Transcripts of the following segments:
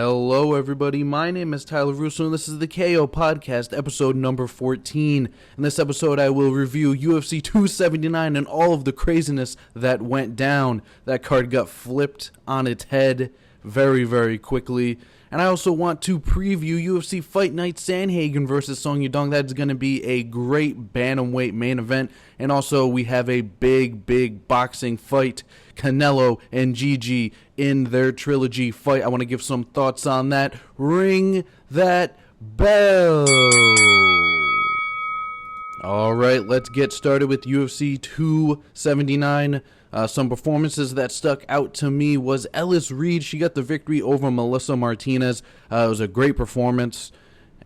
Hello, everybody. My name is Tyler Russo, and this is the KO Podcast, episode number 14. In this episode, I will review UFC 279 and all of the craziness that went down. That card got flipped on its head very, very quickly. And I also want to preview UFC Fight Night Sandhagen versus Song Yadong. That's going to be a great bantamweight main event. And also, we have a big boxing fight. Canelo and GGG in their trilogy fight. I want to give some thoughts on that. Ring that bell. All right, let's get started with UFC 279. Some performances that stuck out to me was Ellis Reed. She got the victory over Melissa Martinez. It was a great performance.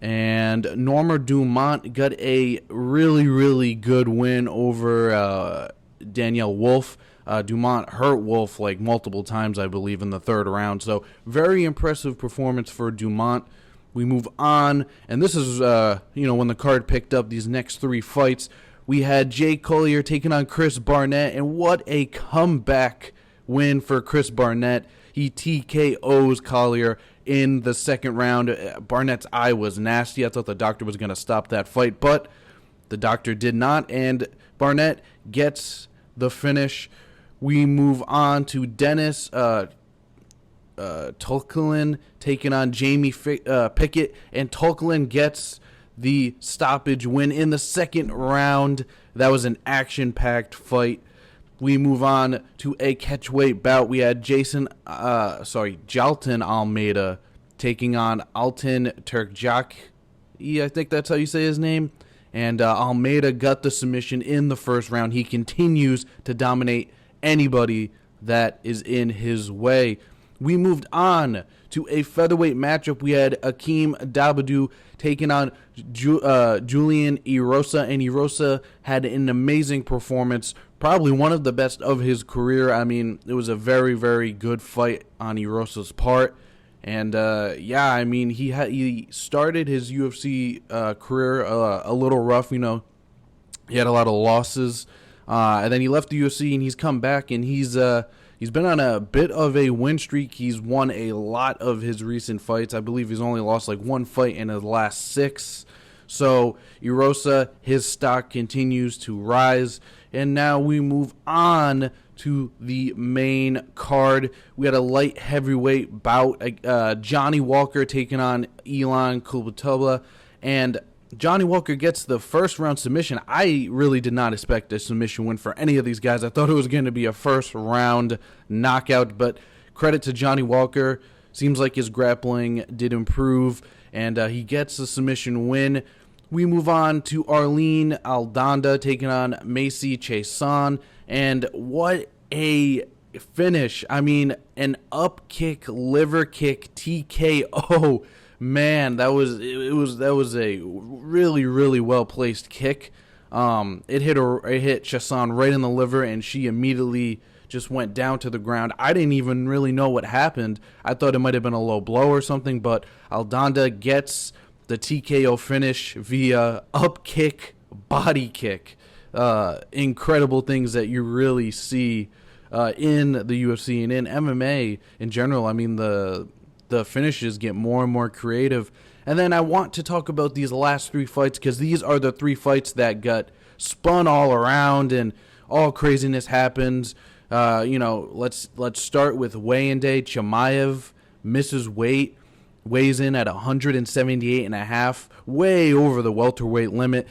And Norma Dumont got a really good win over Danielle Wolf. Dumont hurt Wolf like multiple times, I believe, in the third round. So very impressive performance for Dumont. We move on, and this is, when the card picked up these next three fights, we had Jay Collier taking on Chris Barnett, and what a comeback win for Chris Barnett. He TKOs Collier in the second round. Barnett's eye was nasty. I thought the doctor was going to stop that fight, but the doctor did not, and Barnett gets the finish. We move on to Dennis Tulkalin taking on Jamie Pickett, and Tulkalin gets the stoppage win in the second round. That was an action-packed fight. We move on to a catchweight bout. We had Jalton Almeida taking on Altin Turkjak. I think that's how you say his name. And Almeida got the submission in the first round. He continues to dominate anybody that is in his way. We moved on to a featherweight matchup. We had Akeem Dabadou taking on Julian Erosa, and Erosa had an amazing performance, probably one of the best of his career. I mean, it was a very good fight on Erosa's part. And he started his UFC career a little rough. He had a lot of losses, and then he left the UFC and he's come back, and he's been on a bit of a win streak. He's won a lot of his recent fights. I believe he's only lost like one fight in his last 6. So Erosa, his stock continues to rise. And now we move on to the main card. We had a light heavyweight bout. Johnny Walker taking on Ilan Kubotova. And Johnny Walker gets the first round submission. I really did not expect a submission win for any of these guys. I thought it was going to be a first round knockout, but credit to Johnny Walker. Seems like his grappling did improve, and he gets the submission win. We move on to Arlene Aldana taking on Macy Chiasson, and what a finish. I mean, an up kick, liver kick, TKO. Man, that was a really well placed kick. It hit Chiasson right in the liver, and she immediately just went down to the ground. I didn't even really know what happened. I thought it might have been a low blow or something, but Aldana gets the TKO finish via up kick, body kick. Incredible things that you really see in the UFC and in MMA in general. I mean, the finishes get more and more creative. And then I want to talk about these last 3 fights, because these are the 3 fights that got spun all around and all craziness happens. Let's start with weigh-in day. Chimaev misses weight, weighs in at 178.5, way over the welterweight limit.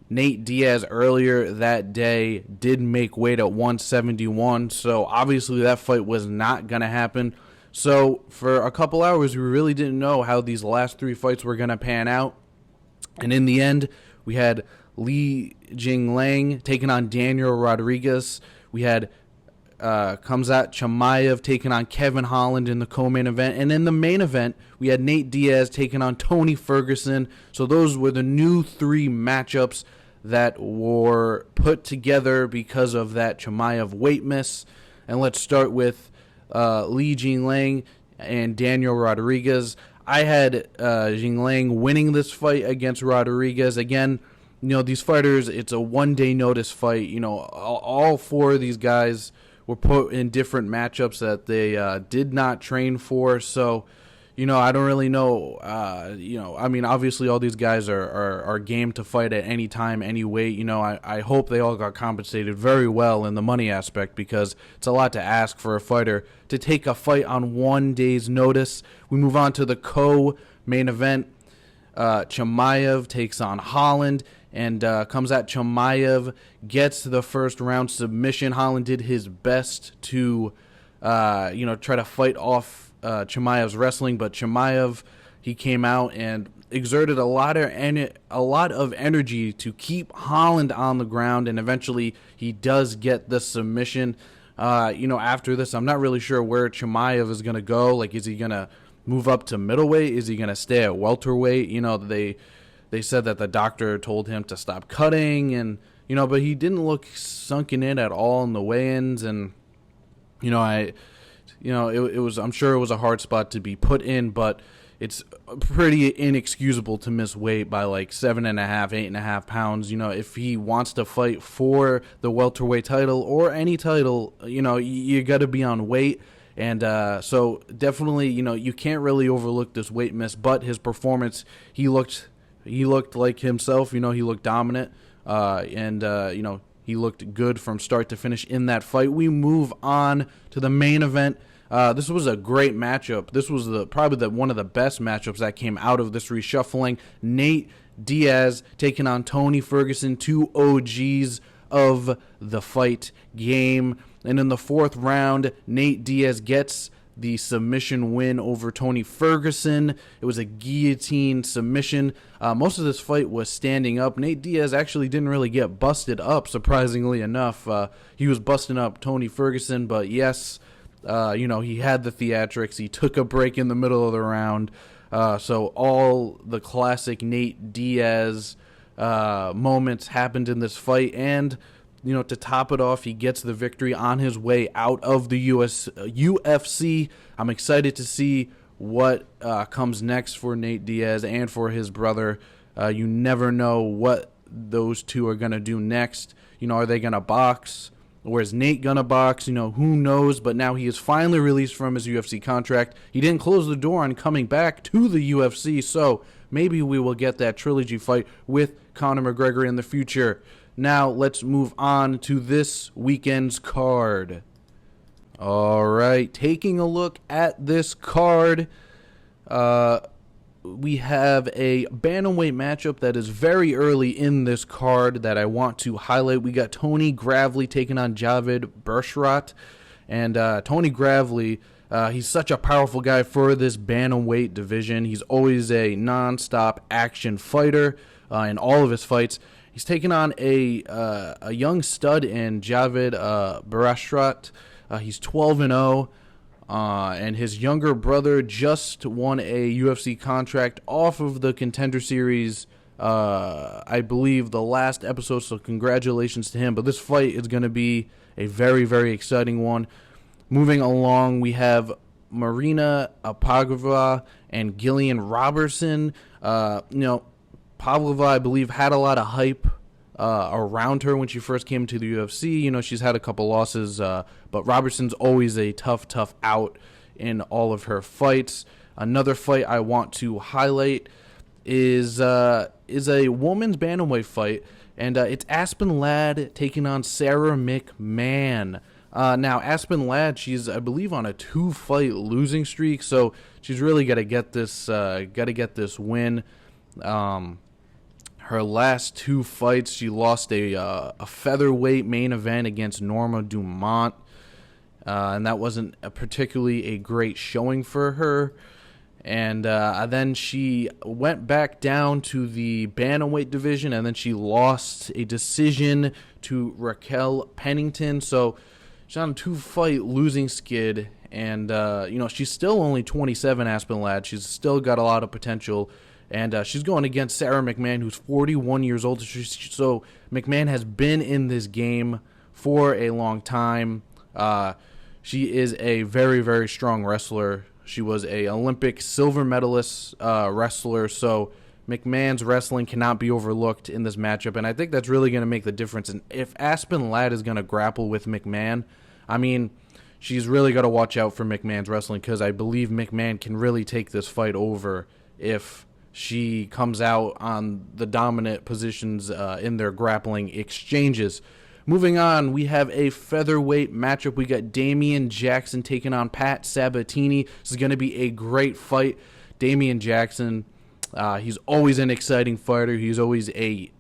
Nate Diaz earlier that day did make weight at 171, so obviously that fight was not going to happen. So for a couple hours, we really didn't know how these last 3 fights were going to pan out. And in the end, we had Li Jingliang taking on Daniel Rodriguez. We had Khamzat Chimaev taking on Kevin Holland in the co-main event. And in the main event, we had Nate Diaz taking on Tony Ferguson. So those were the new 3 matchups that were put together because of that Chimaev weight miss. And let's start with Li Jingliang and Daniel Rodriguez. I had Jingliang winning this fight against Rodriguez. Again, these fighters, it's a one-day notice fight. All 4 of these guys were put in different matchups that they did not train for. So, I don't really know. I mean, obviously, all these guys are game to fight at any time, any weight. I hope they all got compensated very well in the money aspect, because it's a lot to ask for a fighter to take a fight on 1 day's notice. We move on to the co-main event. Chimaev takes on Holland, and comes at Chimaev, gets the first round submission. Holland did his best to, try to fight off Chimaev's wrestling, but Chimaev, he came out and exerted a lot of energy to keep Holland on the ground, and eventually he does get the submission. After this, I'm not really sure where Chimaev is going to go. Like, is he going to move up to middleweight? Is he going to stay at welterweight? They said that the doctor told him to stop cutting, and but he didn't look sunken in at all in the weigh-ins, and it was, I'm sure it was a hard spot to be put in, but it's pretty inexcusable to miss weight by like 7.5, 8.5 pounds. If he wants to fight for the welterweight title or any title, you got to be on weight. And so definitely, you can't really overlook this weight miss, but his performance, he looked like himself. He looked dominant, and he looked good from start to finish in that fight. We move on to the main event. This was a great matchup. This was probably one of the best matchups that came out of this reshuffling. Nate Diaz taking on Tony Ferguson, two OGs of the fight game. And in the fourth round, Nate Diaz gets the submission win over Tony Ferguson. It was a guillotine submission. Most of this fight was standing up. Nate Diaz actually didn't really get busted up, surprisingly enough. He was busting up Tony Ferguson, but yes, he had the theatrics. He took a break in the middle of the round. So all the classic Nate Diaz moments happened in this fight, and to top it off, he gets the victory on his way out of the UFC. I'm excited to see what comes next for Nate Diaz and for his brother. You never know what those two are going to do next. Are they going to box? Or is Nate going to box? Who knows? But now he is finally released from his UFC contract. He didn't close the door on coming back to the UFC, so maybe we will get that trilogy fight with Conor McGregor in the future. Now, let's move on to this weekend's card. All right, taking a look at this card, we have a bantamweight matchup that is very early in this card that I want to highlight. We got Tony Gravely taking on Javid Bershrat. And Tony Gravely, he's such a powerful guy for this bantamweight division. He's always a non-stop action fighter in all of his fights. He's taking on a young stud in Javid Bershrat. He's 12-0. And his younger brother just won a UFC contract off of the Contender Series, I believe, the last episode, so congratulations to him. But this fight is going to be a very, very exciting one. Moving along, we have Marina Pavlova and Gillian Robertson. Pavlova, I believe, had a lot of hype around her when she first came to the UFC. She's had a couple losses, but Robertson's always a tough out in all of her fights. Another fight I want to highlight is a woman's bantamweight fight, and it's Aspen Ladd taking on Sarah McMahon. Now, Aspen Ladd, she's, I believe, on a 2-fight losing streak, so she's really got to get this win. Her last 2 fights, she lost a featherweight main event against Norma Dumont, and that wasn't particularly a great showing for her. And then she went back down to the bantamweight division, and then she lost a decision to Raquel Pennington. So she's on a 2-fight losing skid, and she's still only 27, Aspen Ladd. She's still got a lot of potential. And she's going against Sarah McMahon, who's 41 years old. So McMahon has been in this game for a long time. She is a very, very strong wrestler. She was a Olympic silver medalist wrestler. So McMahon's wrestling cannot be overlooked in this matchup. And I think that's really going to make the difference. And if Aspen Ladd is going to grapple with McMahon, I mean, she's really got to watch out for McMahon's wrestling, because I believe McMahon can really take this fight over if she comes out on the dominant positions in their grappling exchanges. Moving on, we have a featherweight matchup. We got Damian Jackson taking on Pat Sabatini. This is going to be a great fight. Damian Jackson, he's always an exciting fighter. He's always a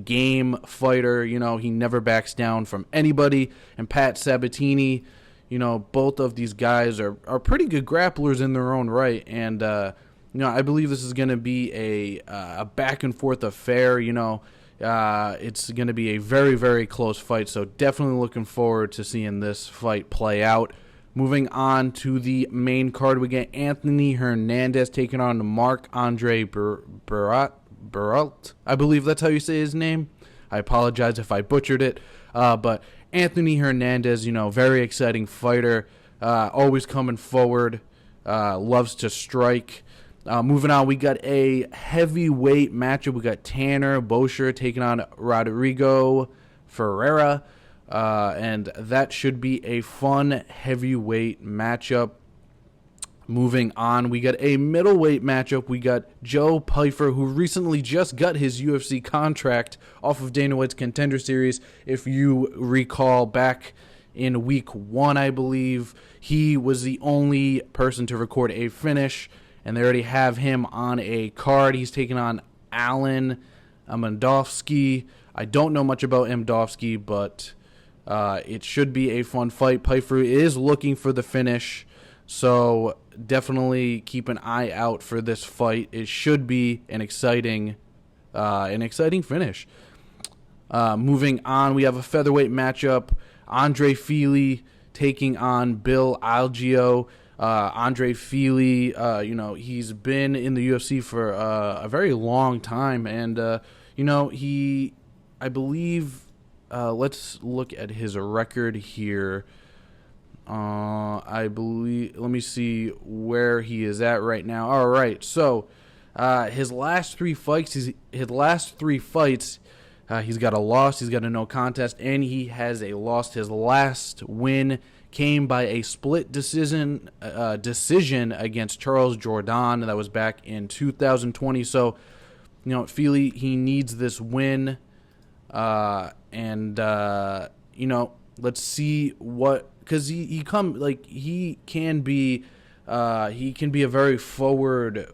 game fighter. You know, he never backs down from anybody. And Pat Sabatini, you know, both of these guys are pretty good grapplers in their own right. And, you know, I believe this is going to be a back and forth affair. You know, it's going to be a very, very close fight. So definitely looking forward to seeing this fight play out. Moving on to the main card, we get Anthony Hernandez taking on Marc-Andre Baralt. I believe that's how you say his name. I apologize if I butchered it. But Anthony Hernandez, you know, very exciting fighter. Always coming forward. Loves to strike. Moving on, we got a heavyweight matchup. We got Tanner Boschere taking on Rodrigo Ferreira. And that should be a fun heavyweight matchup. Moving on, we got a middleweight matchup. We got Joe Pyfer, who recently just got his UFC contract off of Dana White's Contender Series. If you recall, back in week 1, I believe, he was the only person to record a finish, and they already have him on a card. He's taking on Alan Amandovsky. I don't know much about Amandovsky, but it should be a fun fight. Pyfer is looking for the finish, so definitely keep an eye out for this fight. It should be an exciting finish. Moving on, we have a featherweight matchup. Andre Fili taking on Bill Algeo. Andre Fili, you know, he's been in the UFC for a very long time, and you know, I believe. Let's look at his record here. I believe. Let me see where he is at right now. All right, so his last three fights. He's got a loss. He's got a no contest, and he has a loss. His last win came by a split decision against Charles Jourdain. That was back in 2020. So, you know, Fili, he needs this win. You know, let's see because he can be a very forward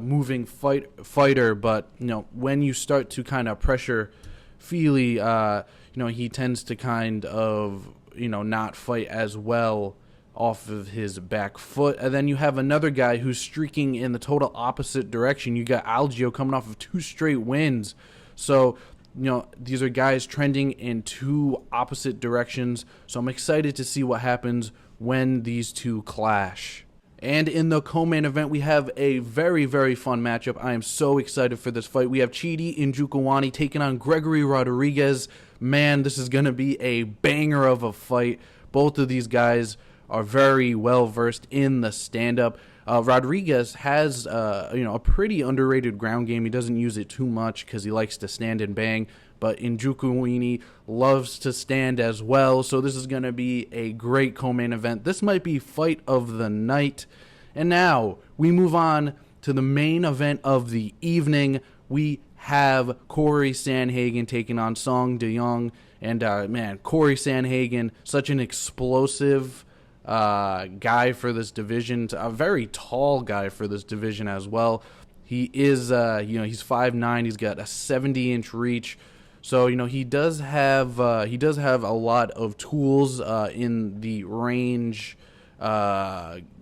moving fighter, but you know, when you start to kind of pressure Fili, you know, he tends to kind of, you know, not fight as well off of his back foot. And then you have another guy who's streaking in the total opposite direction. You got Algeo coming off of 2 straight wins. So, you know, these are guys trending in 2 opposite directions. So I'm excited to see what happens when these two clash. And in the co-main event, we have a very, very fun matchup. I am so excited for this fight. We have Chidi Njokuani taking on Gregory Rodriguez. Man, this is going to be a banger of a fight. Both of these guys are very well versed in the stand-up. Rodriguez has, you know, a pretty underrated ground game. He doesn't use it too much because he likes to stand and bang. But Njokuani loves to stand as well. So this is going to be a great co-main event. This might be fight of the night. And now we move on to the main event of the evening. We have Corey Sandhagen taking on Song De Jong. And, man, Corey Sandhagen, such an explosive guy for this division, a very tall guy for this division as well. He is, you know, he's 5'9", he's got a 70-inch reach, so you know he does have a lot of tools in the range,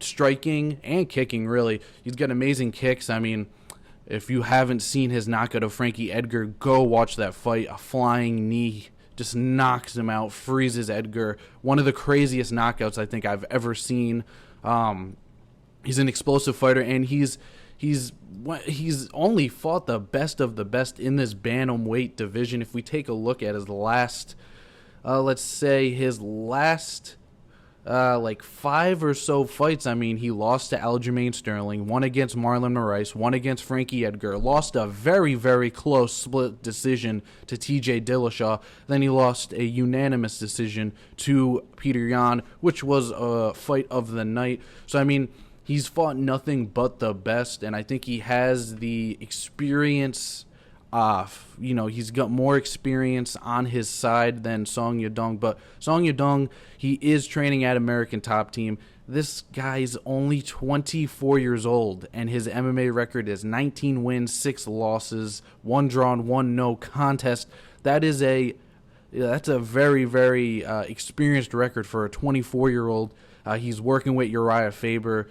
striking and kicking. Really, he's got amazing kicks. I mean, if you haven't seen his knockout of Frankie Edgar, go watch that fight. A flying knee just knocks him out, freezes Edgar. One of the craziest knockouts I think I've ever seen. He's an explosive fighter, and he's only fought the best of the best in this bantamweight division. If we take a look at his last, let's say his last like 5 or so fights. I mean, he lost to Aljamain Sterling, won against Marlon Moraes, won against Frankie Edgar, lost a very, very close split decision to TJ Dillashaw. Then he lost a unanimous decision to Peter Yan, which was a fight of the night. So, I mean, he's fought nothing but the best, and I think he has the experience. He's got more experience on his side than Song Yadong, but Song Yadong, he is training at American Top Team. This guy's only 24 years old, and his MMA record is 19 wins, 6 losses, 1 draw, and 1 no contest. That's a very, very experienced record for a 24-year-old. He's working with Uriah Faber.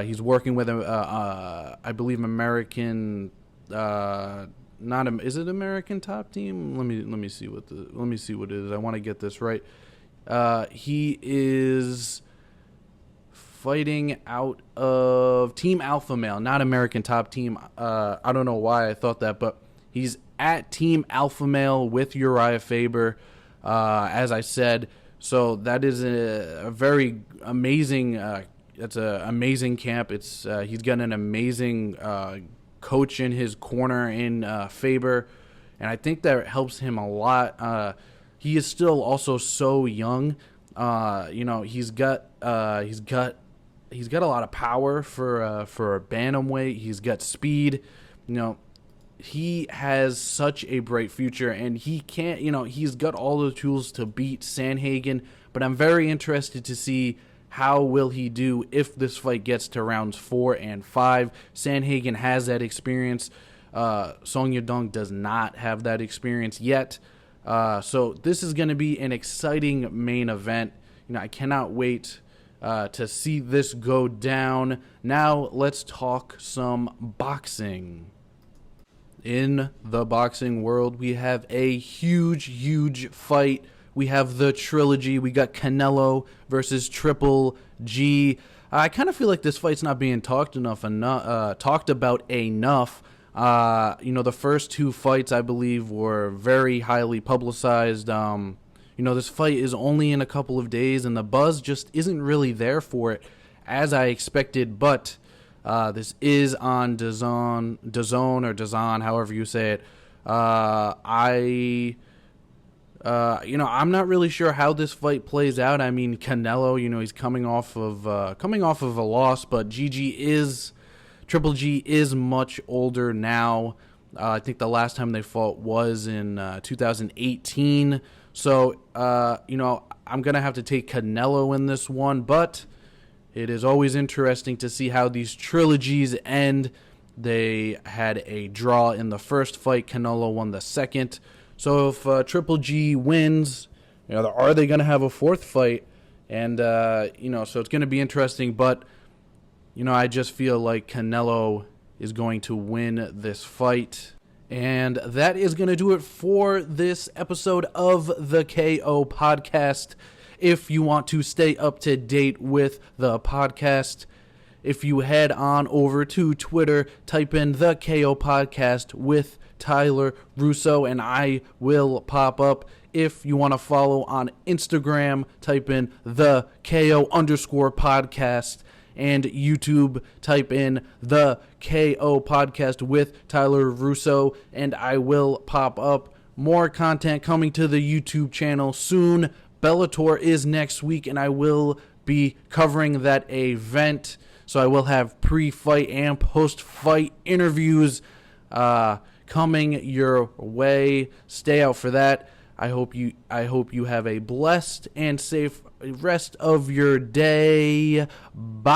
He's working with, I believe, American. Is it American Top Team? Let me see what it is. I want to get this right. He is fighting out of Team Alpha Male, not American Top Team. I don't know why I thought that, but he's at Team Alpha Male with Uriah Faber, as I said. So that is a very amazing. That's an amazing camp. He's got an amazing coach in his corner in Faber, and I think that helps him a lot. He is still also so young. He's got a lot of power for a bantamweight. He's got speed. He has such a bright future, and he's got all the tools to beat Sandhagen. But I'm very interested to see how will he do if this fight gets to rounds 4 and 5. Sandhagen has that experience. Song Yadong does not have that experience yet. So this is going to be an exciting main event. I cannot wait to see this go down. Now let's talk some boxing. In the boxing world, we have a huge fight. We have the trilogy. We got Canelo versus Triple G. I kind of feel like this fight's not being talked about enough. The first 2 fights, I believe, were very highly publicized. This fight is only in a couple of days, and the buzz just isn't really there for it as I expected. But this is on DAZN, or DAZN, however you say it. I'm not really sure how this fight plays out. I mean, Canelo, he's coming off of a loss, but Triple G is much older now. I think the last time they fought was in 2018. So, I'm gonna have to take Canelo in this one, but it is always interesting to see how these trilogies end. They had a draw in the first fight. Canelo won the second. So if Triple G wins, are they going to have a 4th fight? And, so it's going to be interesting. But, I just feel like Canelo is going to win this fight. And that is going to do it for this episode of the KO Podcast. If you want to stay up to date with the podcast, if you head on over to Twitter, type in the KO Podcast with Tyler Russo, and I will pop up. If you want to follow on Instagram, type in the KO_podcast, and YouTube, type in the KO Podcast with Tyler Russo, and I will pop up. More content coming to the YouTube channel soon. Bellator is next week, and I will be covering that event. So I will have pre-fight and post-fight interviews coming your way. Stay out for that. I hope you have a blessed and safe rest of your day. Bye-bye.